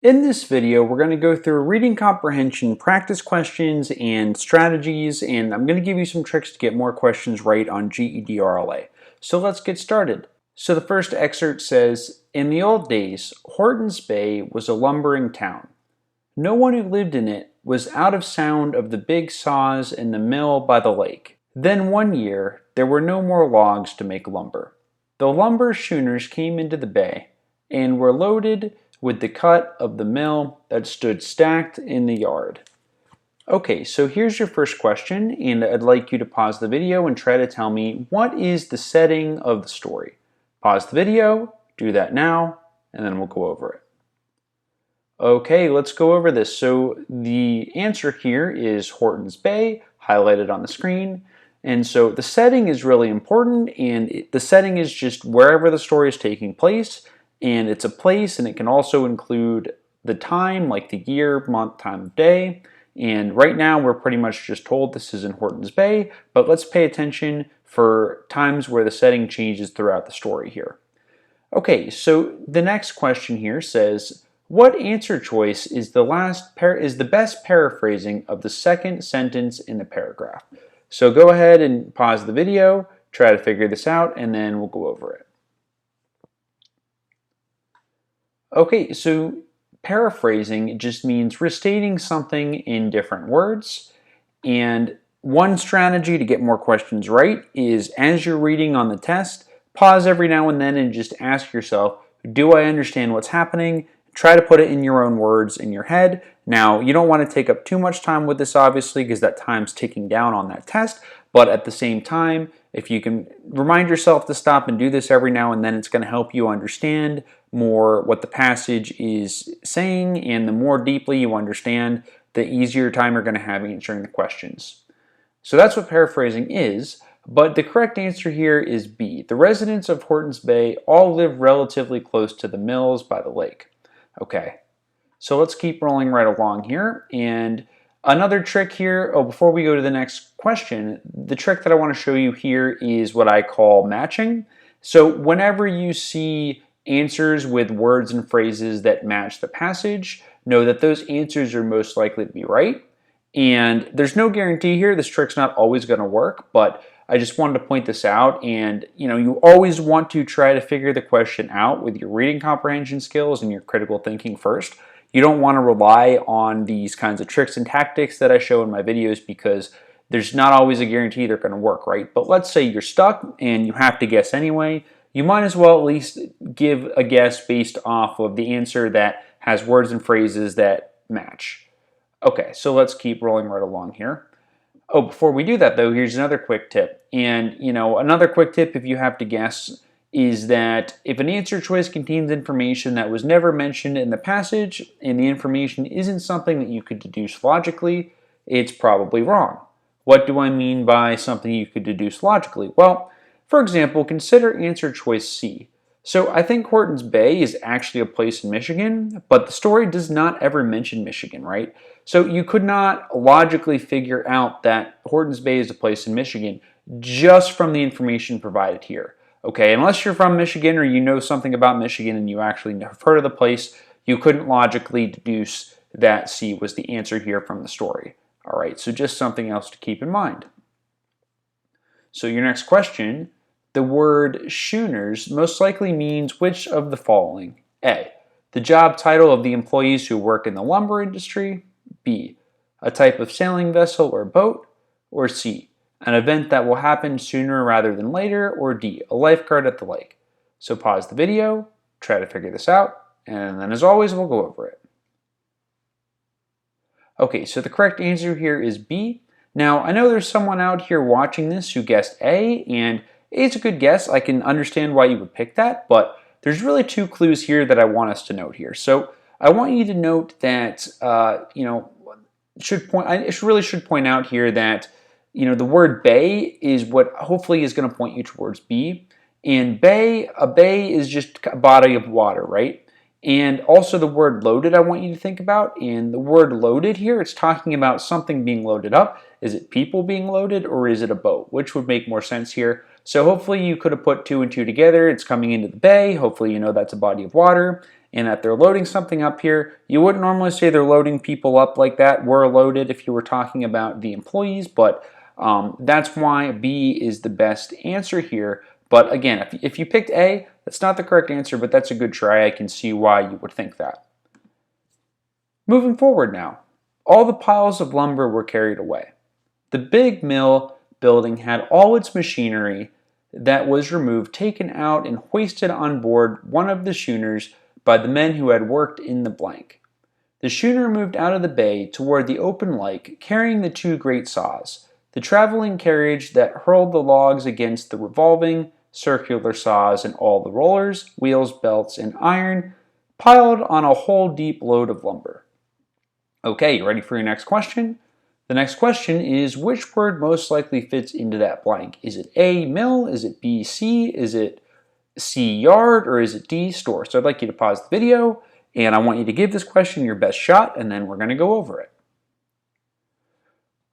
In this video, we're going to go through reading comprehension practice questions and strategies, and I'm going to give you some tricks to get more questions right on GED RLA. So let's get started. So the first excerpt says, "In the old days, Horton's Bay was a lumbering town. No one who lived in it was out of sound of the big saws in the mill by the lake. Then one year, there were no more logs to make lumber. The lumber schooners came into the bay and were loaded with the cut of the mill that stood stacked in the yard." Okay, so here's your first question, and I'd like you to pause the video and try to tell me what is the setting of the story. Pause the video, do that now, and then we'll go over it. Okay, let's go over this. So the answer here is Horton's Bay, highlighted on the screen. And so the setting is really important, and the setting is just wherever the story is taking place, and it's a place, and it can also include the time, like the year, month, time of day. And right now we're pretty much just told this is in Horton's Bay, but let's pay attention for times where the setting changes throughout the story here. Okay, so the next question here says, what answer choice is the best paraphrasing of the second sentence in the paragraph? So go ahead and pause the video, try to figure this out, and then we'll go over it. Okay, so paraphrasing just means restating something in different words. And one strategy to get more questions right is, as you're reading on the test, pause every now and then and just ask yourself, do I understand what's happening? Try to put it in your own words in your head. Now, you don't want to take up too much time with this, obviously, because that time's ticking down on that test. But at the same time, if you can remind yourself to stop and do this every now and then, it's going to help you understand more what the passage is saying. And the more deeply you understand, the easier time you're going to have answering the questions. So that's what paraphrasing is. But the correct answer here is B. The residents of Horton's Bay all live relatively close to the mills by the lake. Okay, so let's keep rolling right along here. And another trick here, before we go to the next question, the trick that I want to show you here is what I call matching. So whenever you see answers with words and phrases that match the passage, know that those answers are most likely to be right. And there's no guarantee here. This trick's not always going to work, but I just wanted to point this out. And you always want to try to figure the question out with your reading comprehension skills and your critical thinking first. You don't want to rely on these kinds of tricks and tactics that I show in my videos, because there's not always a guarantee they're going to work, right? But let's say you're stuck and you have to guess anyway. You might as well at least give a guess based off of the answer that has words and phrases that match. Okay, so let's keep rolling right along here. Oh, before we do that though, here's another quick tip. And another quick tip if you have to guess is that if an answer choice contains information that was never mentioned in the passage and the information isn't something that you could deduce logically, it's probably wrong. What do I mean by something you could deduce logically? Well, for example, consider answer choice C. So I think Horton's Bay is actually a place in Michigan, but the story does not ever mention Michigan, right? So you could not logically figure out that Horton's Bay is a place in Michigan just from the information provided here. Okay, unless you're from Michigan or you know something about Michigan and you actually have heard of the place, you couldn't logically deduce that C was the answer here from the story. All right, so just something else to keep in mind. So your next question, the word schooners most likely means which of the following? A, the job title of the employees who work in the lumber industry. B, a type of sailing vessel or boat. Or C, an event that will happen sooner rather than later. Or D, a lifeguard at the lake. So pause the video, try to figure this out, and then as always, we'll go over it. Okay, so the correct answer here is B. Now, I know there's someone out here watching this who guessed A, and A is a good guess. I can understand why you would pick that, but there's really two clues here that I want us to note here. So I want you to note that, I really should point out here that, the word bay is what hopefully is going to point you towards B. And a bay is just a body of water, right? And also the word loaded I want you to think about. And the word loaded here, it's talking about something being loaded up. Is it people being loaded, or is it a boat? Which would make more sense here? So hopefully you could have put two and two together. It's coming into the bay. Hopefully you know that's a body of water. and that they're loading something up here. You wouldn't normally say they're loading people up like that. Were loaded if you were talking about the employees, but that's why B is the best answer here. But again, if you picked A, that's not the correct answer, but that's a good try. I can see why you would think that. Moving forward now, all the piles of lumber were carried away. The big mill building had all its machinery that was removed taken out and hoisted on board one of the schooners by the men who had worked in the blank. The schooner moved out of the bay toward the open lake, carrying the two great saws, the traveling carriage that hurled the logs against the revolving, circular saws, and all the rollers, wheels, belts, and iron piled on a whole deep load of lumber. Okay, you ready for your next question? The next question is, which word most likely fits into that blank? Is it A, mill? Is it B, sea? Is it C, yard? Or is it D, store? So I'd like you to pause the video, and I want you to give this question your best shot, and then we're going to go over it.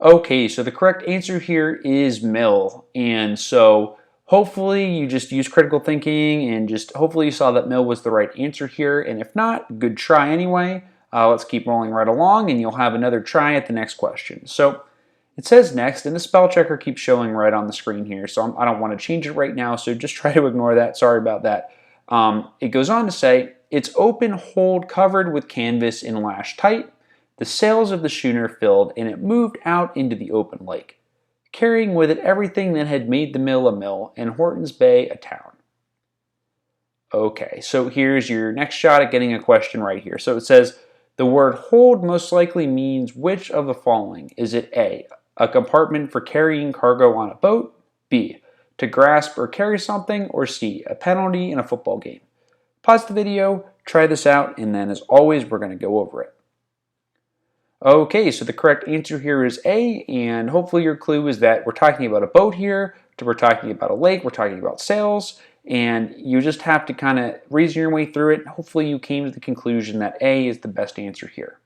Okay, so the correct answer here is mill. And so hopefully you just used critical thinking and just hopefully you saw that mill was the right answer here. And if not, good try anyway. Let's keep rolling right along and you'll have another try at the next question. So it says next, and the spell checker keeps showing right on the screen here, so I don't want to change it right now, so just try to ignore that. Sorry about that. It goes on to say, it's open hold covered with canvas and lashed tight. The sails of the schooner filled, and it moved out into the open lake, carrying with it everything that had made the mill a mill and Horton's Bay a town. Okay, so here's your next shot at getting a question right here. So it says, the word hold most likely means which of the following? Is it A, a compartment for carrying cargo on a boat? B, to grasp or carry something? Or C, a penalty in a football game? Pause the video, try this out, and then as always, we're going to go over it. Okay, so the correct answer here is A, and hopefully your clue is that we're talking about a boat here, we're talking about a lake, we're talking about sails, and you just have to kind of reason your way through it. Hopefully you came to the conclusion that A is the best answer here.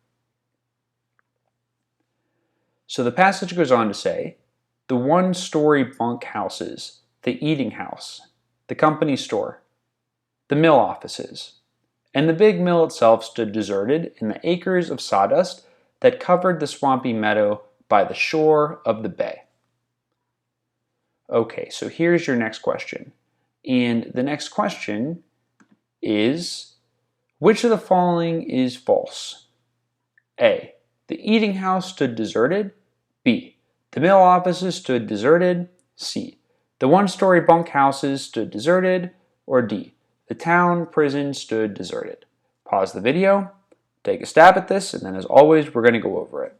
So the passage goes on to say, the one-story bunk houses, the eating house, the company store, the mill offices, and the big mill itself stood deserted in the acres of sawdust that covered the swampy meadow by the shore of the bay. Okay, so here's your next question. And the next question is, which of the following is false? A, the eating house stood deserted. B, the mill offices stood deserted. C, the one-story bunk houses stood deserted. Or D, the town prison stood deserted. Pause the video, take a stab at this, and then as always, we're going to go over it.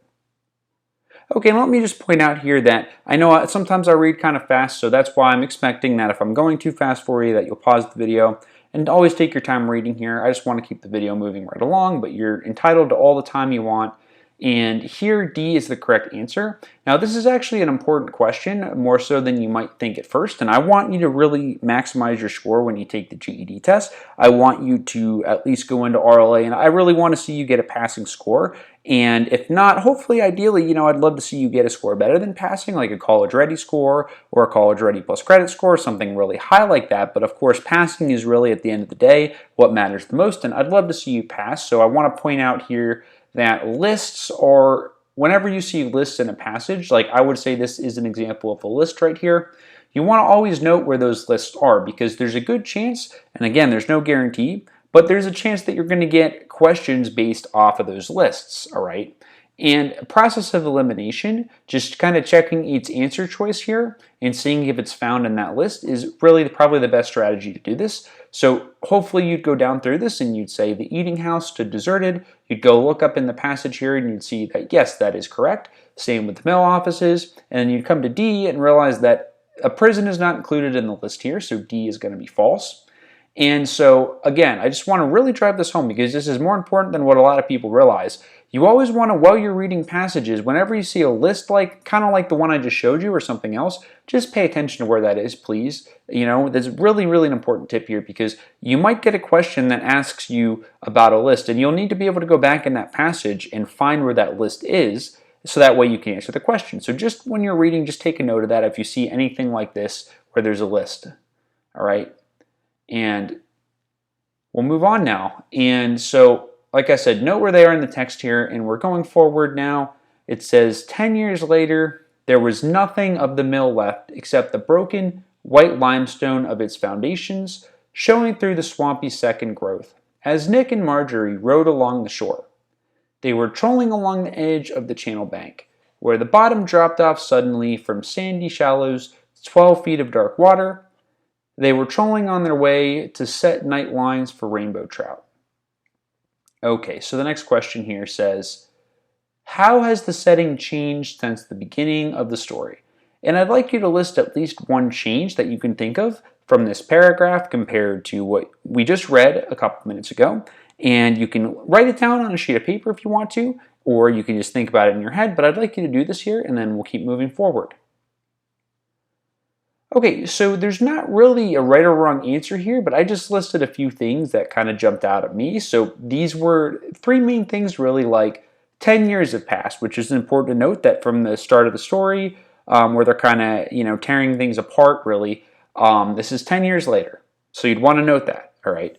Okay, and let me just point out here that I know sometimes I read kind of fast, so that's why I'm expecting that if I'm going too fast for you, that you'll pause the video. And always take your time reading here. I just want to keep the video moving right along, but you're entitled to all the time you want. And here, D is the correct answer. Now, this is actually an important question, more so than you might think at first, and I want you to really maximize your score when you take the GED test. I want you to at least go into RLA, and I really want to see you get a passing score. And if not, hopefully, ideally, I'd love to see you get a score better than passing, like a college ready score or a college ready plus credit score, something really high like that. But of course, passing is really, at the end of the day, what matters the most, and I'd love to see you pass. So I want to point out here that lists are, whenever you see lists in a passage, like I would say this is an example of a list right here, you want to always note where those lists are because there's a good chance, and again, there's no guarantee, but there's a chance that you're going to get questions based off of those lists, all right? And process of elimination, just kind of checking each answer choice here and seeing if it's found in that list is really probably the best strategy to do this. So hopefully you'd go down through this and you'd say the eating house stood deserted. You'd go look up in the passage here and you'd see that yes, that is correct. Same with the mill offices. And then you'd come to D and realize that a prison is not included in the list here, so D is going to be false. And so, again, I just want to really drive this home because this is more important than what a lot of people realize. You always want to, while you're reading passages, whenever you see a list kind of like the one I just showed you or something else, just pay attention to where that is, please. That's really, really an important tip here because you might get a question that asks you about a list and you'll need to be able to go back in that passage and find where that list is so that way you can answer the question. So just when you're reading, just take a note of that if you see anything like this where there's a list, all right? And we'll move on now. And so, like I said, note where they are in the text here, and we're going forward now. It says, 10 years later, there was nothing of the mill left except the broken white limestone of its foundations, showing through the swampy second growth, as Nick and Marjorie rowed along the shore. They were trolling along the edge of the channel bank, where the bottom dropped off suddenly from sandy shallows to 12 feet of dark water. They were trolling on their way to set night lines for rainbow trout. Okay, so the next question here says, how has the setting changed since the beginning of the story? And I'd like you to list at least one change that you can think of from this paragraph compared to what we just read a couple minutes ago. And you can write it down on a sheet of paper if you want to, or you can just think about it in your head, but I'd like you to do this here and then we'll keep moving forward. Okay, so there's not really a right or wrong answer here, but I just listed a few things that kind of jumped out at me. So these were three main things really, like 10 years have passed, which is important to note that from the start of the story, where they're kind of, tearing things apart really, this is 10 years later. So you'd want to note that, all right?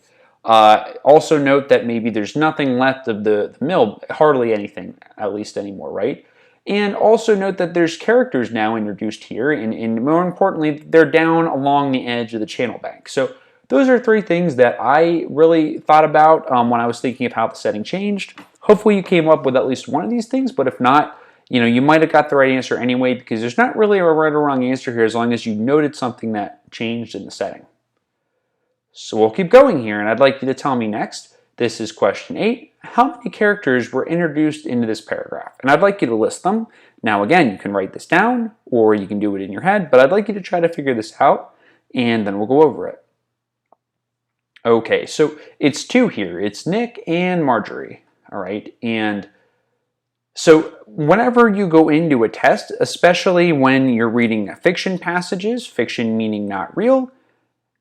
Also note that maybe there's nothing left of the mill, hardly anything, at least anymore, right? And also note that there's characters now introduced here, and more importantly, they're down along the edge of the channel bank. So those are three things that I really thought about when I was thinking of how the setting changed. Hopefully you came up with at least one of these things, but if not, you might have got the right answer anyway, because there's not really a right or wrong answer here as long as you noted something that changed in the setting. So we'll keep going here, and I'd like you to tell me next. This is question 8. How many characters were introduced into this paragraph? And I'd like you to list them. Now again, you can write this down, or you can do it in your head, but I'd like you to try to figure this out, and then we'll go over it. Okay, so it's 2 here. It's Nick and Marjorie, all right? And so whenever you go into a test, especially when you're reading fiction passages, fiction meaning not real,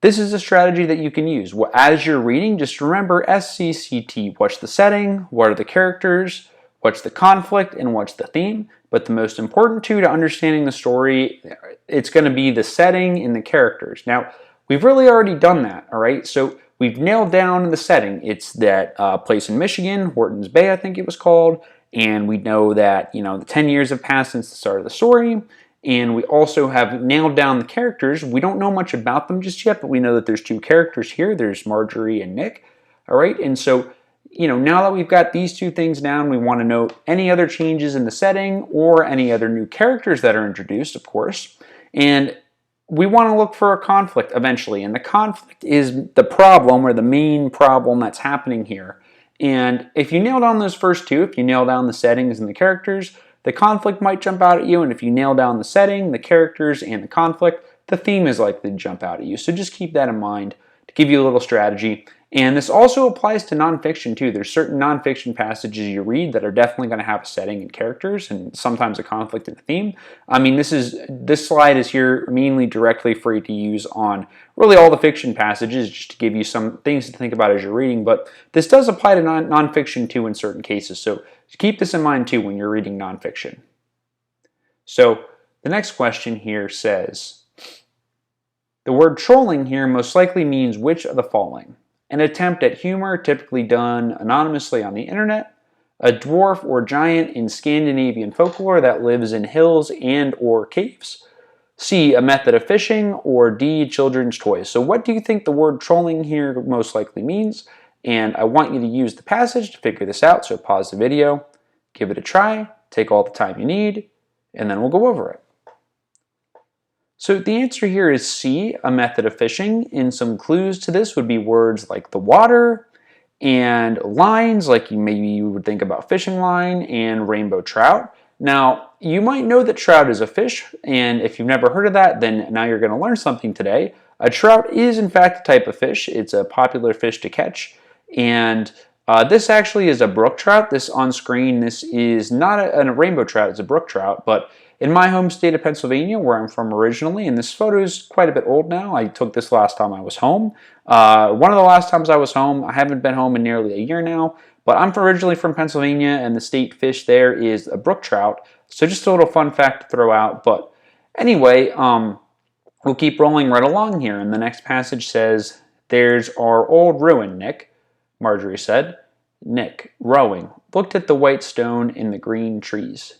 this is a strategy that you can use. As you're reading, just remember SCCT. What's the setting? What are the characters? What's the conflict? And what's the theme? But the most important two to understanding the story, it's going to be the setting and the characters. Now, we've really already done that, all right? So we've nailed down the setting. It's that place in Michigan, Hortons Bay, I think it was called. And we know that, the 10 years have passed since the start of the story. And we also have nailed down the characters. We don't know much about them just yet, but we know that there's 2 characters here. There's Marjorie and Nick, all right? And so, now that we've got these 2 things down, we want to note any other changes in the setting or any other new characters that are introduced, of course. And we want to look for a conflict eventually. And the conflict is the problem, or the main problem that's happening here. And if you nail down those first 2, if you nail down the settings and the characters, the conflict might jump out at you, and if you nail down the setting, the characters, and the conflict, the theme is likely to jump out at you. So just keep that in mind to give you a little strategy. And this also applies to nonfiction too. There's certain nonfiction passages you read that are definitely going to have a setting and characters, and sometimes a conflict and a theme. I mean, this slide is here mainly directly for you to use on really all the fiction passages, just to give you some things to think about as you're reading. But this does apply to nonfiction too in certain cases. So keep this in mind too when you're reading nonfiction. So the next question here says, the word trolling here most likely means which of the following? An attempt at humor typically done anonymously on the internet, a dwarf or giant in Scandinavian folklore that lives in hills and or caves, C, a method of fishing, or D, children's toys. So what do you think the word trolling here most likely means? And I want you to use the passage to figure this out, so pause the video, give it a try, take all the time you need, and then we'll go over it. So the answer here is C, a method of fishing, and some clues to this would be words like the water, and lines, like maybe you would think about fishing line, and rainbow trout. Now, you might know that trout is a fish, and if you've never heard of that, then now you're going to learn something today. A trout is in fact a type of fish. It's a popular fish to catch, and this actually is a brook trout. This on screen, this is not a rainbow trout, it's a brook trout, but in my home state of Pennsylvania, where I'm from originally, and this photo is quite a bit old now. I took this last time I was home. One of the last times I was home, I haven't been home in nearly a year now, but I'm originally from Pennsylvania, and the state fish there is a brook trout. So just a little fun fact to throw out. But anyway, we'll keep rolling right along here, and the next passage says, "There's our old ruin, Nick," Marjorie said. Nick, rowing, looked at the white stone in the green trees.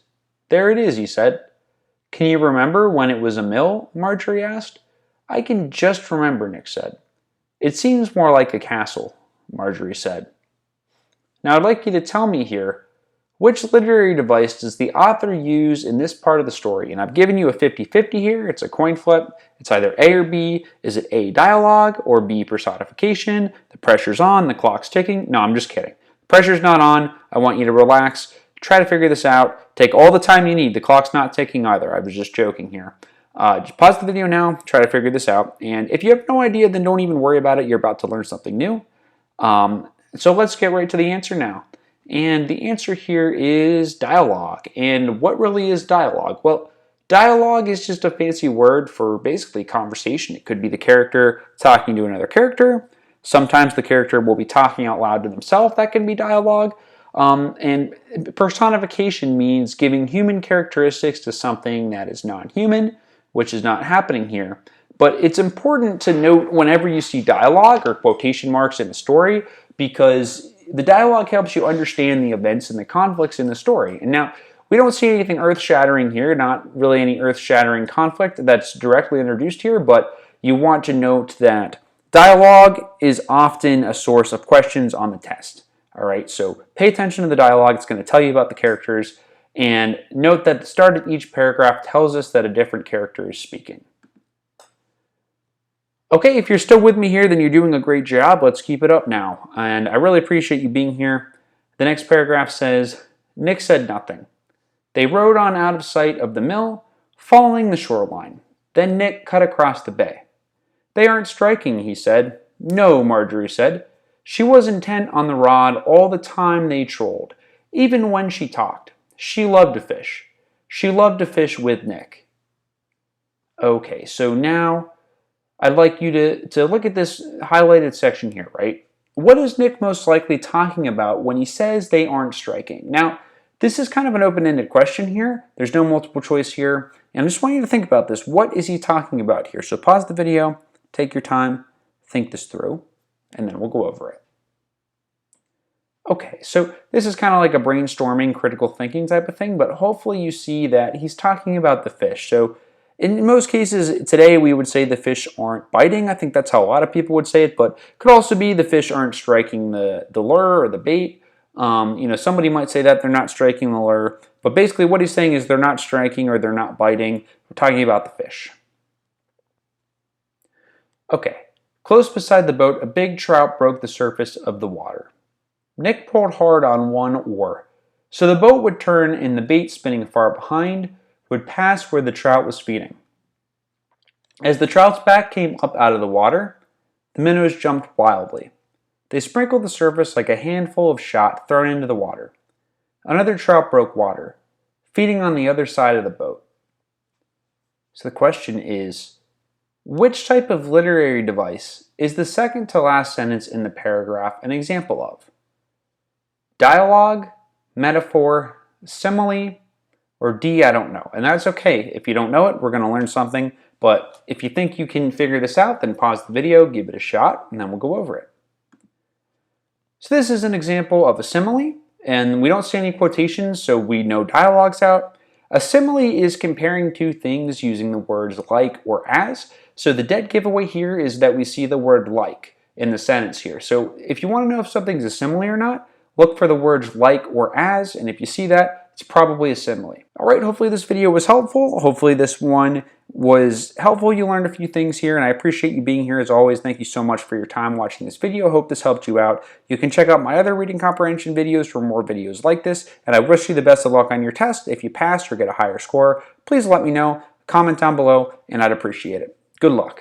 "There it is," he said. "Can you remember when it was a mill?" Marjorie asked. "I can just remember," Nick said. "It seems more like a castle," Marjorie said. "Now I'd like you to tell me here, which literary device does the author use in this part of the story?" And I've given you a 50-50 here. It's a coin flip. It's either A or B. Is it A, dialogue, or B, personification? The pressure's on, the clock's ticking. No, I'm just kidding. The pressure's not on. I want you to relax. Try to figure this out. Take all the time you need. The clock's not ticking either. I was just joking here. Just pause the video now. Try to figure this out. And if you have no idea, then don't even worry about it. You're about to learn something new. So let's get right to the answer now. And the answer here is dialogue. And what really is dialogue? Well, dialogue is just a fancy word for basically conversation. It could be the character talking to another character. Sometimes the character will be talking out loud to themselves. That can be dialogue. And personification means giving human characteristics to something that is non-human, which is not happening here. But it's important to note whenever you see dialogue or quotation marks in a story, because the dialogue helps you understand the events and the conflicts in the story. And now, we don't see anything earth-shattering here, not really any earth-shattering conflict that's directly introduced here, but you want to note that dialogue is often a source of questions on the test. All right, so pay attention to the dialogue. It's going to tell you about the characters. And note that the start of each paragraph tells us that a different character is speaking. Okay, if you're still with me here, then you're doing a great job. Let's keep it up now. And I really appreciate you being here. The next paragraph says, Nick said nothing. They rowed on out of sight of the mill, following the shoreline. Then Nick cut across the bay. They aren't striking, he said. No, Marjorie said. She was intent on the rod all the time they trolled, even when she talked. She loved to fish. She loved to fish with Nick. Okay, so now I'd like you to look at this highlighted section here, right? What is Nick most likely talking about when he says they aren't striking? Now, this is kind of an open-ended question here. There's no multiple choice here. And I just want you to think about this. What is he talking about here? So pause the video, take your time, think this through, and then we'll go over it. Okay, so this is kind of like a brainstorming, critical thinking type of thing, but hopefully you see that he's talking about the fish. So in most cases today we would say the fish aren't biting. I think that's how a lot of people would say it, but it could also be the fish aren't striking the lure or the bait. Somebody might say that they're not striking the lure, but basically what he's saying is they're not striking or they're not biting. We're talking about the fish. Okay, close beside the boat, a big trout broke the surface of the water. Nick pulled hard on one oar, so the boat would turn and the bait spinning far behind would pass where the trout was feeding. As the trout's back came up out of the water, the minnows jumped wildly. They sprinkled the surface like a handful of shot thrown into the water. Another trout broke water, feeding on the other side of the boat. So the question is, which type of literary device is the second to last sentence in the paragraph an example of? Dialogue, metaphor, simile, or D, I don't know. And that's okay. If you don't know it, we're going to learn something. But if you think you can figure this out, then pause the video, give it a shot, and then we'll go over it. So this is an example of a simile, and we don't see any quotations, so we know dialogue's out. A simile is comparing two things using the words like or as. So the dead giveaway here is that we see the word like in the sentence here. So if you want to know if something's a simile or not, look for the words like or as, and if you see that, it's probably a simile. All right, hopefully this video was helpful. Hopefully this one was helpful. You learned a few things here, and I appreciate you being here as always. Thank you so much for your time watching this video. I hope this helped you out. You can check out my other reading comprehension videos for more videos like this, and I wish you the best of luck on your test. If you pass or get a higher score, please let me know. Comment down below, and I'd appreciate it. Good luck.